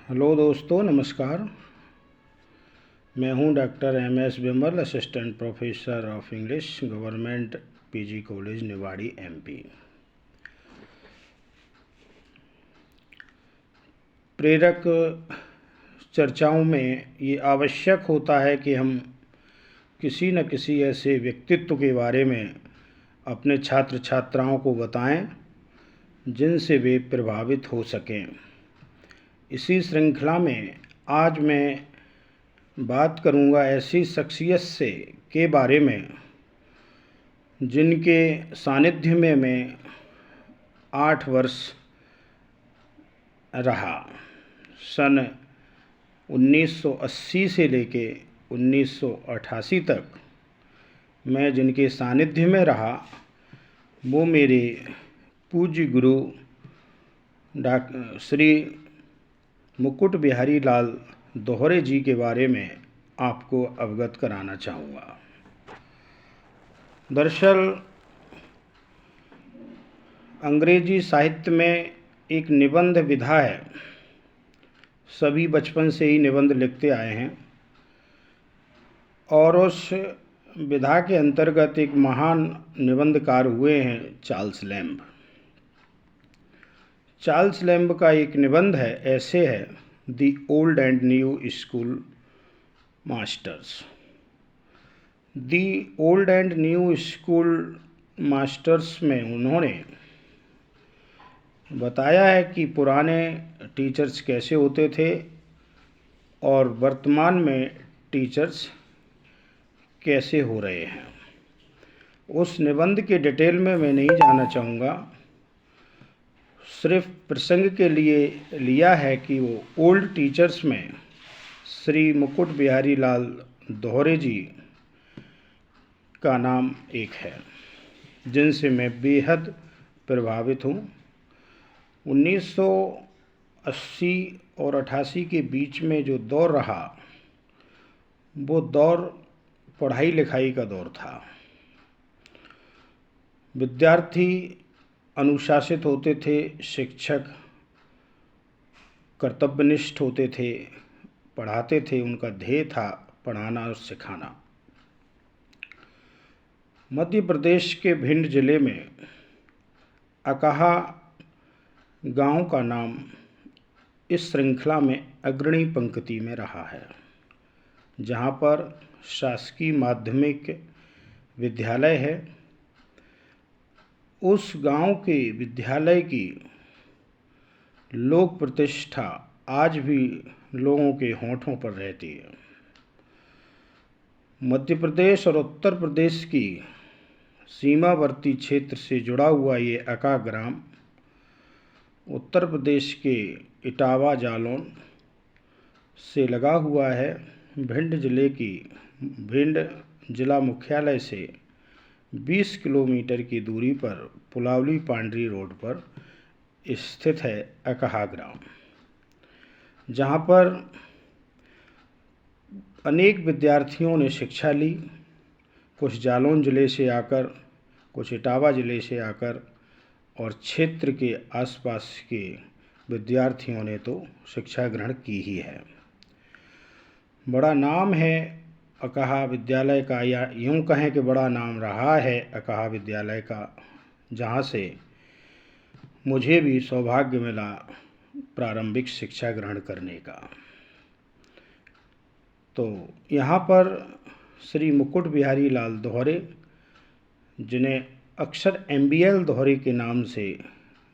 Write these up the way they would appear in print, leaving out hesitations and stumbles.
Hello दोस्तों, नमस्कार। मैं हूं doctor MS Bimal, assistant professor of English, government PG college Niwari MP। प्रेरक चर्चाओं में ये आवश्यक होता है कि हम किसी न किसी ऐसे व्यक्तित्व के बारे में अपने छात्र छात्राओं को बताएं जिनसे वे प्रभावित हो सकें। इसी श्रृंखला में आज मैं बात करूंगा ऐसी शख्सियत के बारे में जिनके सानिध्य में मैं 8 वर्ष रहा। सन 1980 से लेके 1988 तक मैं जिनके सानिध्य में रहा वो मेरे पूज्य गुरु श्री मुकुट बिहारी लाल दोहरे जी के बारे में आपको अवगत कराना चाहूँगा। दरअसल अंग्रेजी साहित्य में एक निबंध विधा है। सभी बचपन से ही निबंध लिखते आए हैं और उस विधा के अंतर्गत एक महान निबंधकार हुए हैं चार्ल्स लैम्ब। चार्ल्स लैम्ब का एक निबंध है, ऐसे है, the old and new school masters. The old and new school masters में उन्होंने बताया है कि पुराने टीचर्स कैसे होते थे और वर्तमान में टीचर्स कैसे हो रहे हैं। उस निबंध के डिटेल में मैं नहीं जाना चाहूँगा, सिर्फ प्रसंग के लिए लिया है कि वो ओल्ड टीचर्स में श्री मुकुट बिहारी लाल दोहरे जी का नाम एक है जिनसे मैं बेहद प्रभावित हूँ। 1980 और 88 के बीच में जो दौर रहा वो दौर पढ़ाई लिखाई का दौर था। विद्यार्थी अनुशासित होते थे, शिक्षक कर्तव्यनिष्ठ होते थे, पढ़ाते थे, उनका ध्येय था पढ़ाना और सिखाना। मध्य प्रदेश के भिंड जिले में अकाहा गांव का नाम इस श्रृंखला में अग्रणी पंक्ति में रहा है, जहां पर शासकीय माध्यमिक विद्यालय है। उस गांव के विद्यालय की लोक प्रतिष्ठा आज भी लोगों के होठों पर रहती है। मध्य प्रदेश और उत्तर प्रदेश की सीमावर्ती क्षेत्र से जुड़ा हुआ ये अका ग्राम उत्तर प्रदेश के इटावा जालौन से लगा हुआ है। भिंड जिला मुख्यालय से 20 किलोमीटर की दूरी पर पुलावली पांडरी रोड पर स्थित है अकाहा ग्राम, जहाँ पर अनेक विद्यार्थियों ने शिक्षा ली। कुछ जालौन ज़िले से आकर, कुछ इटावा ज़िले से आकर और क्षेत्र के आसपास के विद्यार्थियों ने तो शिक्षा ग्रहण की ही है। बड़ा नाम है अकाहा विद्यालय का, या यूँ कहें कि बड़ा नाम रहा है अकाहा विद्यालय का, जहाँ से मुझे भी सौभाग्य मिला प्रारंभिक शिक्षा ग्रहण करने का। तो यहाँ पर श्री मुकुट बिहारी लाल दोहरे, जिन्हें अक्सर MBL दोहरे के नाम से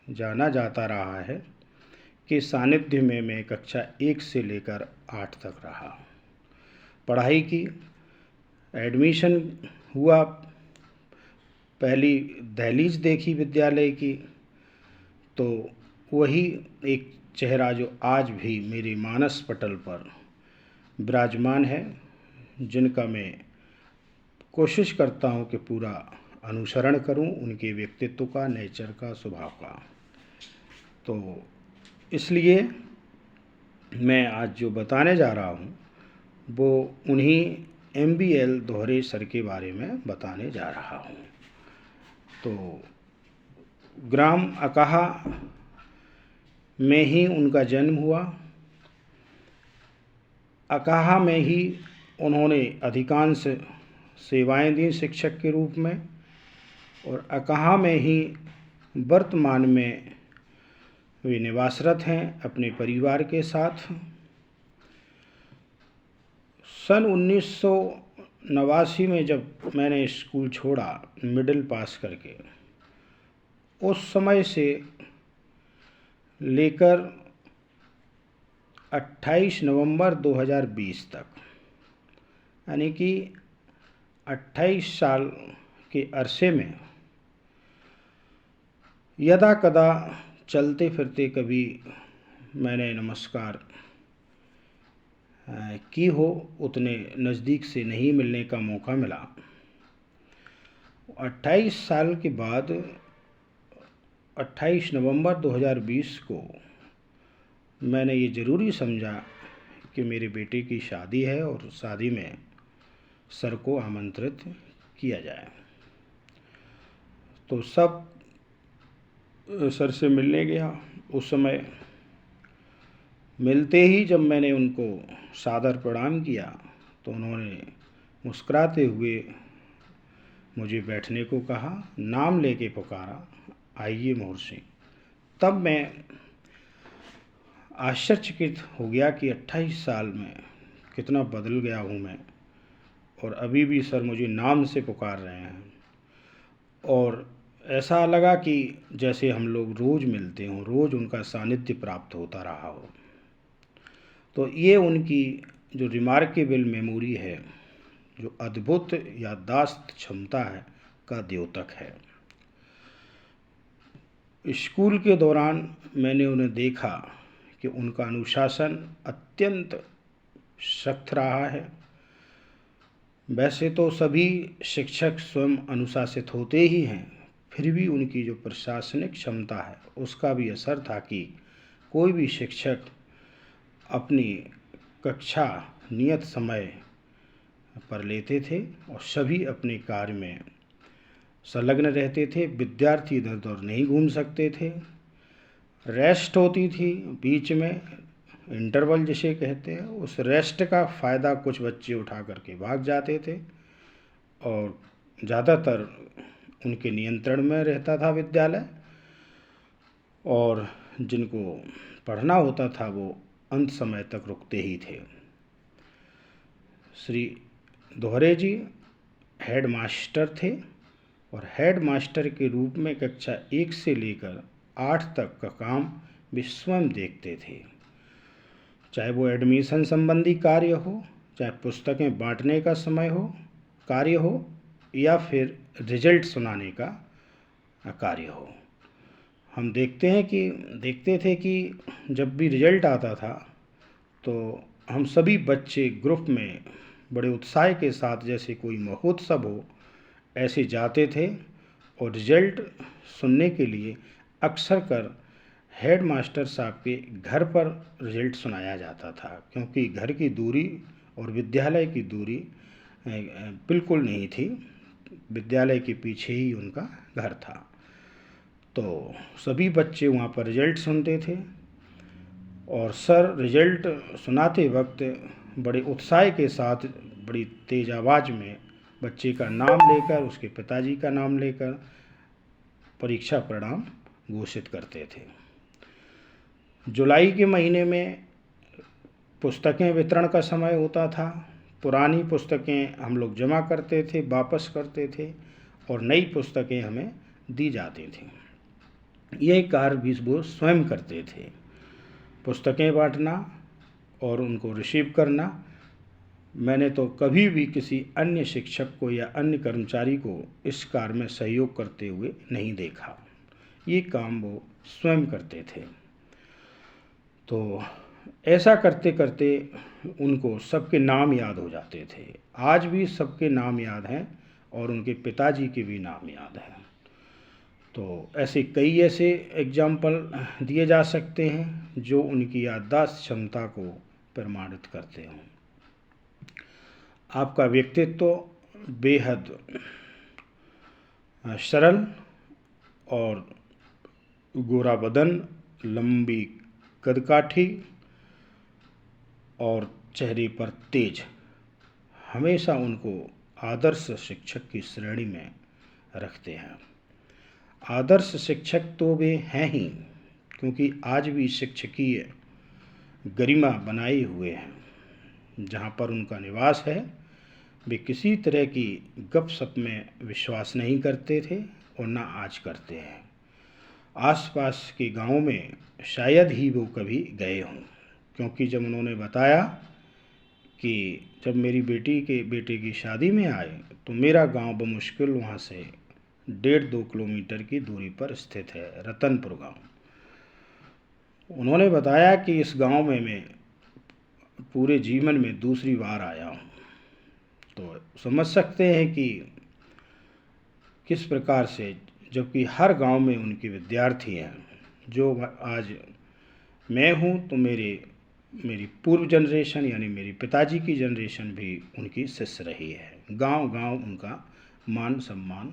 जाना जाता रहा है, के सानिध्य में मैं कक्षा 1 से लेकर 8 तक रहा। पढ़ाई की, एडमिशन हुआ, पहली दहलीज देखी विद्यालय की, तो वही एक चेहरा जो आज भी मेरे मानस पटल पर विराजमान है, जिनका मैं कोशिश करता हूँ कि पूरा अनुसरण करूँ, उनके व्यक्तित्व का, नेचर का, स्वभाव का। तो इसलिए मैं आज जो बताने जा रहा हूँ वो उन्हीं MBL दोहरे सर के बारे में बताने जा रहा हूँ। तो ग्राम अकाहा में ही उनका जन्म हुआ अकाहा में ही उन्होंने अधिकांश सेवाएं दी शिक्षक के रूप में, और अकाहा में ही वर्तमान में वे निवासरत हैं अपने परिवार के साथ। सन 1989 में जब मैंने स्कूल छोड़ा मिडिल पास करके, उस समय से लेकर 28 नवंबर 2020 तक, यानी कि 28 साल के अरसे में यदा कदा चलते फिरते कभी मैंने नमस्कार की हो, उतने नज़दीक से नहीं मिलने का मौका मिला। 28 साल के बाद 28 नवंबर 2020 को मैंने ये ज़रूरी समझा कि मेरे बेटे की शादी है और शादी में सर को आमंत्रित किया जाए। तो सब सर से मिलने गया। उस समय मिलते ही जब मैंने उनको सादर प्रणाम किया तो उन्होंने मुस्कुराते हुए मुझे बैठने को कहा, नाम लेके पुकारा, आइए मोहर सिंह। तब मैं आश्चर्यचकित हो गया कि 28 साल में कितना बदल गया हूँ मैं, और अभी भी सर मुझे नाम से पुकार रहे हैं। और ऐसा लगा कि जैसे हम लोग रोज़ मिलते हों, रोज़ उनका सानिध्य प्राप्त होता रहा हो। तो ये उनकी जो रिमार्केबल मेमोरी है, जो अद्भुत याददाश्त क्षमता है, का द्योतक है। स्कूल के दौरान मैंने उन्हें देखा कि उनका अनुशासन अत्यंत सख्त रहा है। वैसे तो सभी शिक्षक स्वयं अनुशासित होते ही हैं, फिर भी उनकी जो प्रशासनिक क्षमता है उसका भी असर था कि कोई भी शिक्षक अपनी कक्षा नियत समय पर लेते थे और सभी अपने कार्य में संलग्न रहते थे। विद्यार्थी इधर उधर नहीं घूम सकते थे। रेस्ट होती थी बीच में, इंटरवल जिसे कहते हैं, उस रेस्ट का फ़ायदा कुछ बच्चे उठा करके भाग जाते थे और ज़्यादातर उनके नियंत्रण में रहता था विद्यालय, और जिनको पढ़ना होता था वो अंत समय तक रुकते ही थे। श्री दोहरे जी हेड मास्टर थे और हेड मास्टर के रूप में कक्षा 1 से लेकर 8 तक का काम वे स्वयं देखते थे। चाहे वो एडमिशन संबंधी कार्य हो, चाहे पुस्तकें बांटने का समय हो, कार्य हो, या फिर रिजल्ट सुनाने का कार्य हो। हम देखते थे कि जब भी रिजल्ट आता था तो हम सभी बच्चे ग्रुप में बड़े उत्साह के साथ, जैसे कोई महोत्सव हो, ऐसे जाते थे और रिजल्ट सुनने के लिए अक्सर कर हेड मास्टर साहब के घर पर रिजल्ट सुनाया जाता था, क्योंकि घर की दूरी और विद्यालय की दूरी बिल्कुल नहीं थी। विद्यालय के पीछे ही उनका घर था। तो सभी बच्चे वहाँ पर रिजल्ट सुनते थे और सर रिजल्ट सुनाते वक्त बड़े उत्साह के साथ, बड़ी तेज़ आवाज़ में बच्चे का नाम लेकर, उसके पिताजी का नाम लेकर परीक्षा परिणाम घोषित करते थे। जुलाई के महीने में पुस्तकें वितरण का समय होता था। पुरानी पुस्तकें हम लोग जमा करते थे, वापस करते थे, और नई पुस्तकें हमें दी जाती थीं। यह कार्य भी वो स्वयं करते थे, पुस्तकें बांटना और उनको रिसीव करना। मैंने तो कभी भी किसी अन्य शिक्षक को या अन्य कर्मचारी को इस कार्य में सहयोग करते हुए नहीं देखा। ये काम वो स्वयं करते थे। तो ऐसा करते करते उनको सबके नाम याद हो जाते थे। आज भी सबके नाम याद हैं और उनके पिताजी के भी नाम याद हैं। तो ऐसे कई ऐसे एग्जाम्पल दिए जा सकते हैं जो उनकी याददाश्त क्षमता को प्रमाणित करते हों। आपका व्यक्तित्व बेहद सरल और गोरा बदन, लंबी कदकाठी और चेहरे पर तेज, हमेशा उनको आदर्श शिक्षक की श्रेणी में रखते हैं। आदर्श शिक्षक तो वे हैं ही, क्योंकि आज भी शिक्षकीय गरिमा बनाए हुए हैं। जहाँ पर उनका निवास है, वे किसी तरह की गपशप में विश्वास नहीं करते थे और ना आज करते हैं। आसपास के गांव में शायद ही वो कभी गए हों, क्योंकि जब उन्होंने बताया कि जब मेरी बेटी के बेटे की शादी में आए तो मेरा गांव बमुश्किल वहाँ से 1.5-2 किलोमीटर की दूरी पर स्थित है, रतनपुर गांव। उन्होंने बताया कि इस गांव में मैं पूरे जीवन में दूसरी बार आया हूँ। तो समझ सकते हैं कि किस प्रकार से, जबकि हर गांव में उनके विद्यार्थी हैं। जो आज मैं हूँ तो मेरी पूर्व जनरेशन यानी मेरी पिताजी की जनरेशन भी उनकी शिष्य रही है। गांव गांव उनका मान सम्मान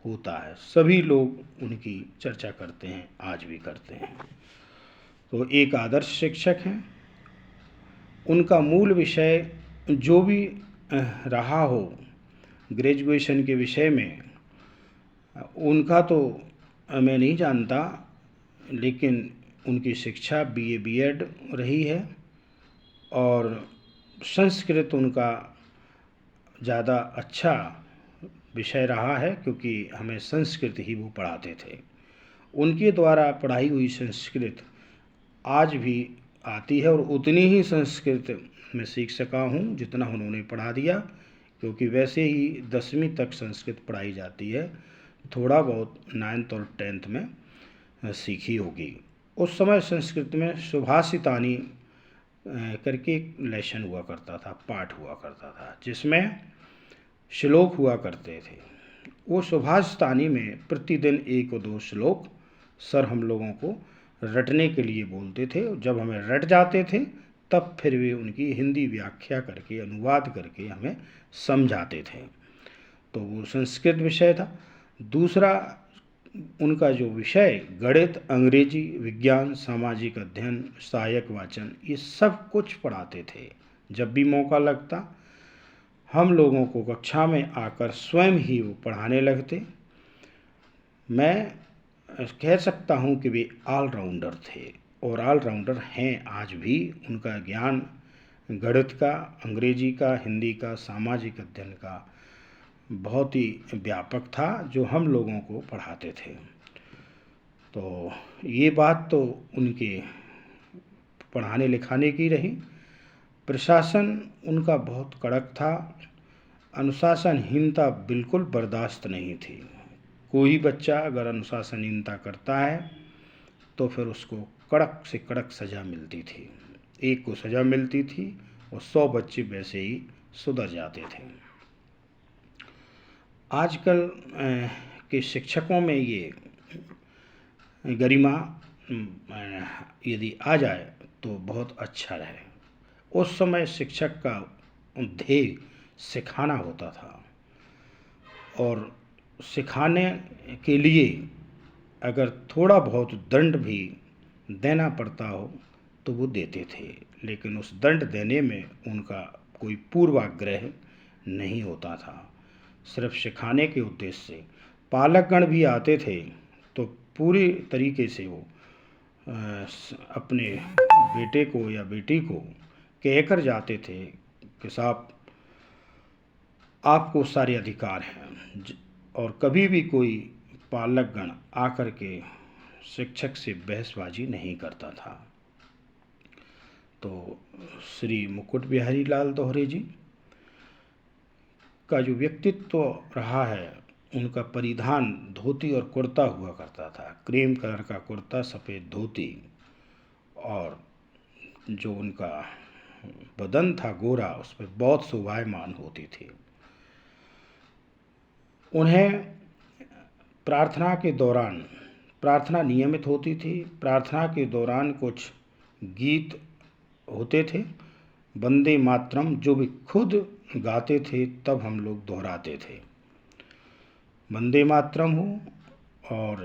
होता है, सभी लोग उनकी चर्चा करते हैं, आज भी करते हैं। तो एक आदर्श शिक्षक हैं। उनका मूल विषय जो भी रहा हो ग्रेजुएशन के विषय में, उनका तो मैं नहीं जानता, लेकिन उनकी शिक्षा BA B.Ed रही है और संस्कृत उनका ज़्यादा अच्छा विषय रहा है, क्योंकि हमें संस्कृत ही वो पढ़ाते थे। उनके द्वारा पढ़ाई हुई संस्कृत आज भी आती है और उतनी ही संस्कृत मैं सीख सका हूँ जितना उन्होंने पढ़ा दिया, क्योंकि वैसे ही 10वीं तक संस्कृत पढ़ाई जाती है, थोड़ा बहुत 9th और 10th में सीखी होगी। उस समय संस्कृत में सुभाषितानी करके एक लेसन हुआ करता था, पाठ हुआ करता था, जिसमें श्लोक हुआ करते थे। वो सुभाषितानी में प्रतिदिन 1 और 2 श्लोक सर हम लोगों को रटने के लिए बोलते थे। जब हमें रट जाते थे तब फिर वे उनकी हिंदी व्याख्या करके, अनुवाद करके हमें समझाते थे। तो वो संस्कृत विषय था। दूसरा उनका जो विषय गणित, अंग्रेजी, विज्ञान, सामाजिक अध्ययन, सहायक वाचन, ये सब कुछ पढ़ाते थे। जब भी मौका लगता हम लोगों को कक्षा में आकर स्वयं ही वो पढ़ाने लगते। मैं कह सकता हूँ कि वे ऑलराउंडर थे और ऑलराउंडर हैं आज भी। उनका ज्ञान गणित का, अंग्रेजी का, हिंदी का, सामाजिक अध्ययन का बहुत ही व्यापक था, जो हम लोगों को पढ़ाते थे। तो ये बात तो उनके पढ़ाने लिखाने की रही। प्रशासन उनका बहुत कड़क था। अनुशासनहीनता बिल्कुल बर्दाश्त नहीं थी। कोई बच्चा अगर अनुशासनहीनता करता है तो फिर उसको कड़क से कड़क सज़ा मिलती थी। एक को सज़ा मिलती थी और 100 बच्चे वैसे ही सुधर जाते थे। आजकल के शिक्षकों में ये गरिमा यदि आ जाए तो बहुत अच्छा रहे। उस समय शिक्षक का ध्येय सिखाना होता था और सिखाने के लिए अगर थोड़ा बहुत दंड भी देना पड़ता हो तो वो देते थे, लेकिन उस दंड देने में उनका कोई पूर्वाग्रह नहीं होता था। सिर्फ सिखाने के उद्देश्य से पालकगण भी आते थे तो पूरी तरीके से वो अपने बेटे को या बेटी को कहकर जाते थे कि साहब आपको सारे अधिकार हैं। और कभी भी कोई पालकगण आकर के शिक्षक से बहसबाजी नहीं करता था। तो श्री मुकुट बिहारी लाल दोहरे जी का जो व्यक्तित्व रहा है, उनका परिधान धोती और कुर्ता हुआ करता था। क्रीम कलर का कुर्ता, सफ़ेद धोती, और जो उनका बदन था गोरा, उस पर बहुत शोभायमान होती थी। उन्हें प्रार्थना के दौरान, प्रार्थना नियमित होती थी, प्रार्थना के दौरान कुछ गीत होते थे, वंदे मातरम, जो भी खुद गाते थे तब हम लोग दोहराते थे। वंदे मातरम हो और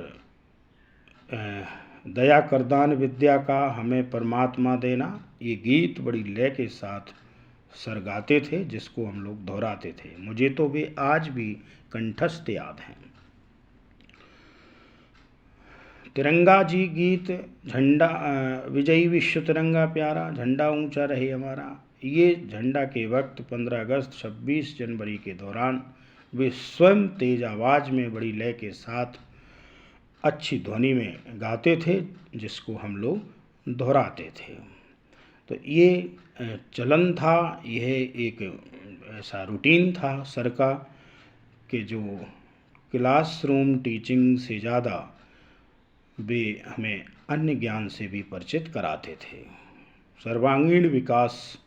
दया करदान विद्या का हमें परमात्मा देना, ये गीत बड़ी लय के साथ सर गाते थे, जिसको हम लोग दोहराते थे। मुझे तो वे आज भी कंठस्थ याद हैं। तिरंगा जी गीत, झंडा विजयी विश्व तिरंगा प्यारा, झंडा ऊंचा रहे हमारा, ये झंडा के वक्त 15 अगस्त 26 जनवरी के दौरान वे स्वयं तेज आवाज़ में बड़ी लय के साथ अच्छी ध्वनि में गाते थे, जिसको हम लोग दोहराते थे। तो ये चलन था, यह एक ऐसा रूटीन था सर का कि जो क्लासरूम टीचिंग से ज़्यादा वे हमें अन्य ज्ञान से भी परिचित कराते थे। सर्वांगीण विकास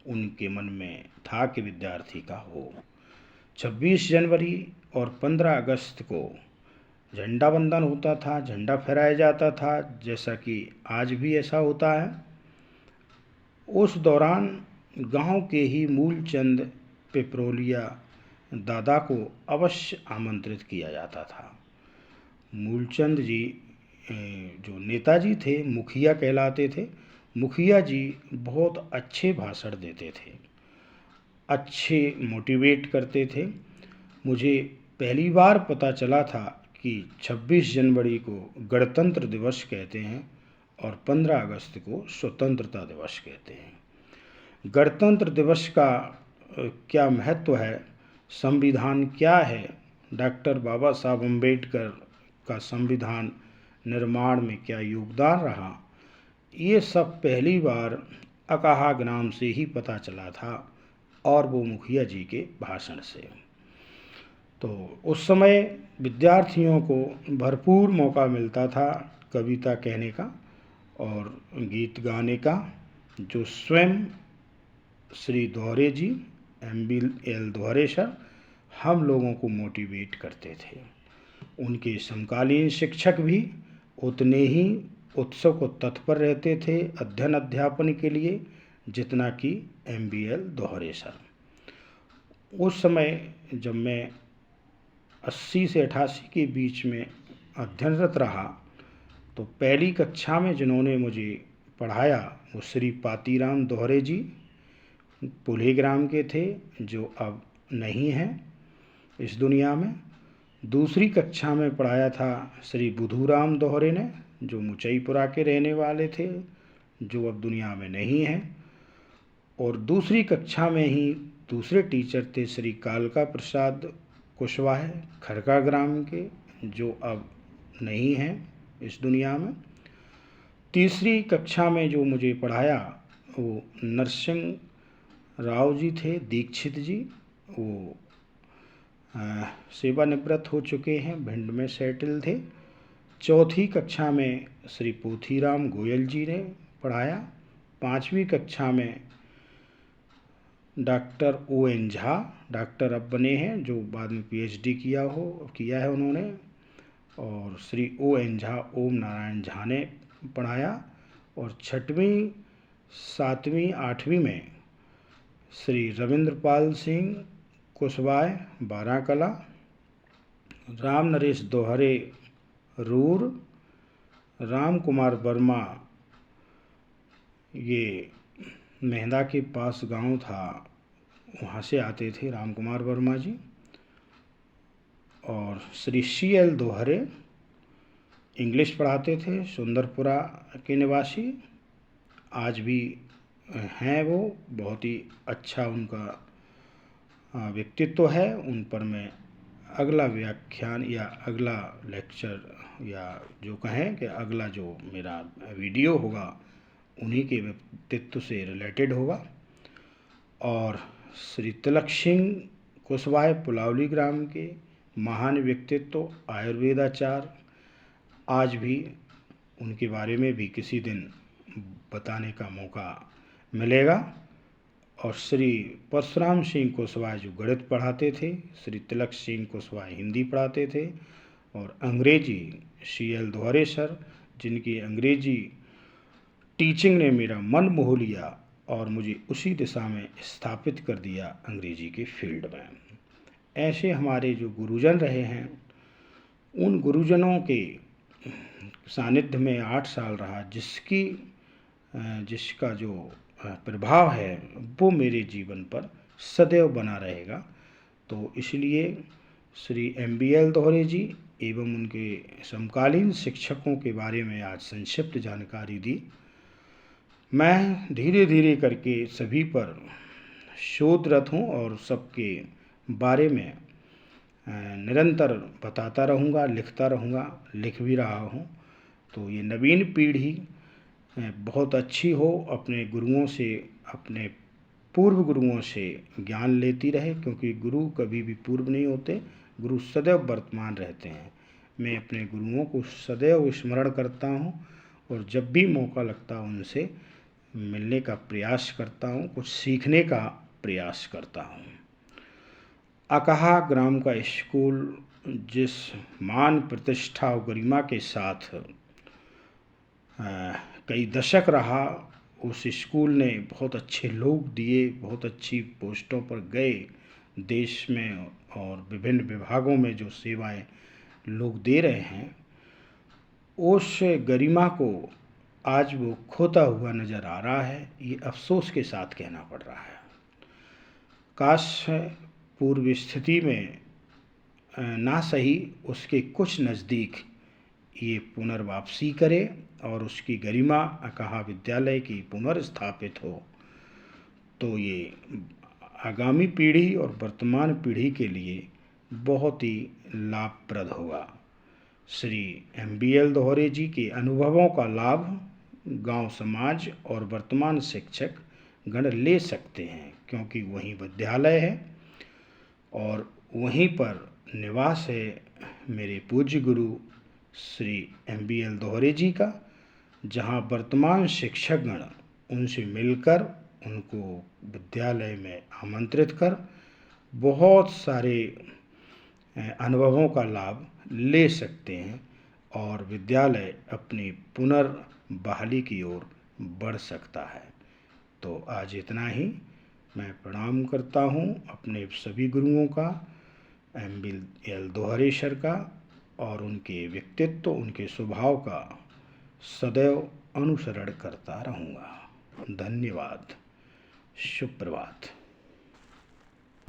उनके मन में था कि विद्यार्थी का हो। 26 जनवरी और 15 अगस्त को झंडा वंदन होता था, झंडा फहराया जाता था, जैसा कि आज भी ऐसा होता है। उस दौरान गांव के ही मूलचंद पिपरोलिया दादा को अवश्य आमंत्रित किया जाता था। मूलचंद जी जो नेताजी थे, मुखिया कहलाते थे। मुखिया जी बहुत अच्छे भाषण देते थे, अच्छे मोटिवेट करते थे। मुझे पहली बार पता चला था कि 26 जनवरी को गणतंत्र दिवस कहते हैं और 15 अगस्त को स्वतंत्रता दिवस कहते हैं। गणतंत्र दिवस का क्या महत्व है, संविधान क्या है, डॉक्टर बाबा साहब अम्बेडकर का संविधान निर्माण में क्या योगदान रहा, ये सब पहली बार अकाहा ग्राम से ही पता चला था, और वो मुखिया जी के भाषण से। तो उस समय विद्यार्थियों को भरपूर मौका मिलता था कविता कहने का और गीत गाने का, जो स्वयं श्री दोहरे जी, MBL दोहरे सर, हम लोगों को मोटिवेट करते थे। उनके समकालीन शिक्षक भी उतने ही उत्सुक और तत्पर रहते थे अध्ययन अध्यापन के लिए, जितना कि MBL दोहरे सर। उस समय जब मैं 80 से 88 के बीच में अध्ययनरत रहा, तो पहली कक्षा में जिन्होंने मुझे पढ़ाया वो श्री पातीराम दोहरे जी पुल्हे ग्राम के थे, जो अब नहीं हैं इस दुनिया में। दूसरी कक्षा में पढ़ाया था श्री बुधूराम दोहरे ने, जो मुचईपुरा के रहने वाले थे, जो अब दुनिया में नहीं हैं। और दूसरी कक्षा में ही दूसरे टीचर थे श्री कालका प्रसाद कुशवाहा खरका ग्राम के, जो अब नहीं हैं इस दुनिया में। तीसरी कक्षा में जो मुझे पढ़ाया वो नरसिंह राव जी थे, दीक्षित जी, वो सेवानिवृत्त हो चुके हैं, भिंड में सेटल थे। चौथी कक्षा में श्री पोथीराम गोयल जी ने पढ़ाया। पाँचवीं कक्षा में डॉक्टर ON झा, डॉक्टर अब बने हैं, जो बाद में PhD किया है उन्होंने, और श्री ON झा, ओम नारायण झा ने पढ़ाया। और छठवीं, सातवीं, आठवीं में श्री रविंद्रपाल सिंह कुशवाहा बाराकला, राम नरेश दोहरे रूर, राम कुमार वर्मा, ये मेहंदा के पास गांव था, वहाँ से आते थे राम कुमार वर्मा जी। और श्री CL दोहरे इंग्लिश पढ़ाते थे, सुंदरपुरा के निवासी, आज भी हैं वो। बहुत ही अच्छा उनका व्यक्तित्व है। उन पर मैं अगला व्याख्यान या अगला लेक्चर या जो कहें कि अगला जो मेरा वीडियो होगा उन्हीं के व्यक्तित्व से रिलेटेड होगा। और श्री तिलक सिंह कुशवाहा पुलावली ग्राम के महान व्यक्तित्व, आयुर्वेदाचार्य, आज भी उनके बारे में भी किसी दिन बताने का मौका मिलेगा। और श्री परशुराम सिंह कुशवाहा जो गणित पढ़ाते थे, श्री तिलक सिंह कुशवाहा हिंदी पढ़ाते थे, और अंग्रेजी CL दोहरे सर, जिनकी अंग्रेजी टीचिंग ने मेरा मन मोह लिया और मुझे उसी दिशा में स्थापित कर दिया अंग्रेजी के फील्ड में। ऐसे हमारे जो गुरुजन रहे हैं, उन गुरुजनों के सानिध्य में 8 साल रहा, जिसका जो प्रभाव है वो मेरे जीवन पर सदैव बना रहेगा। तो इसलिए श्री MBL दोहरे जी एवं उनके समकालीन शिक्षकों के बारे में आज संक्षिप्त जानकारी दी। मैं धीरे धीरे करके सभी पर शोधरत हूँ और सबके बारे में निरंतर बताता रहूँगा, लिखता रहूँगा, लिख भी रहा हूँ। तो ये नवीन पीढ़ी बहुत अच्छी हो, अपने गुरुओं से, अपने पूर्व गुरुओं से ज्ञान लेती रहे, क्योंकि गुरु कभी भी पूर्व नहीं होते, गुरु सदैव वर्तमान रहते हैं। मैं अपने गुरुओं को सदैव स्मरण करता हूँ और जब भी मौका लगता उनसे मिलने का प्रयास करता हूँ, कुछ सीखने का प्रयास करता हूँ। अकहा ग्राम का स्कूल जिस मान प्रतिष्ठा और गरिमा के साथ कई दशक रहा, उस स्कूल ने बहुत अच्छे लोग दिए, बहुत अच्छी पोस्टों पर गए देश में और विभिन्न विभागों में जो सेवाएं लोग दे रहे हैं, उस गरिमा को आज वो खोता हुआ नज़र आ रहा है। ये अफसोस के साथ कहना पड़ रहा है। काश पूर्व स्थिति में ना सही उसके कुछ नज़दीक ये पुनर्वापसी करे और उसकी गरिमा अकहा विद्यालय की पुनर्स्थापित हो, तो ये आगामी पीढ़ी और वर्तमान पीढ़ी के लिए बहुत ही लाभप्रद होगा। श्री MBL दोहरे जी के अनुभवों का लाभ गांव समाज और वर्तमान शिक्षक गण ले सकते हैं, क्योंकि वहीं विद्यालय है और वहीं पर निवास है मेरे पूज्य गुरु श्री MBL दोहरे जी का, जहां वर्तमान शिक्षकगण उनसे मिलकर उनको विद्यालय में आमंत्रित कर बहुत सारे अनुभवों का लाभ ले सकते हैं और विद्यालय अपनी पुनर्बहाली की ओर बढ़ सकता है। तो आज इतना ही। मैं प्रणाम करता हूँ अपने सभी गुरुओं का, MBL दोहरे सर का, और उनके व्यक्तित्व, उनके स्वभाव का सदैव अनुसरण करता रहूँगा। धन्यवाद। शुभ प्रभात।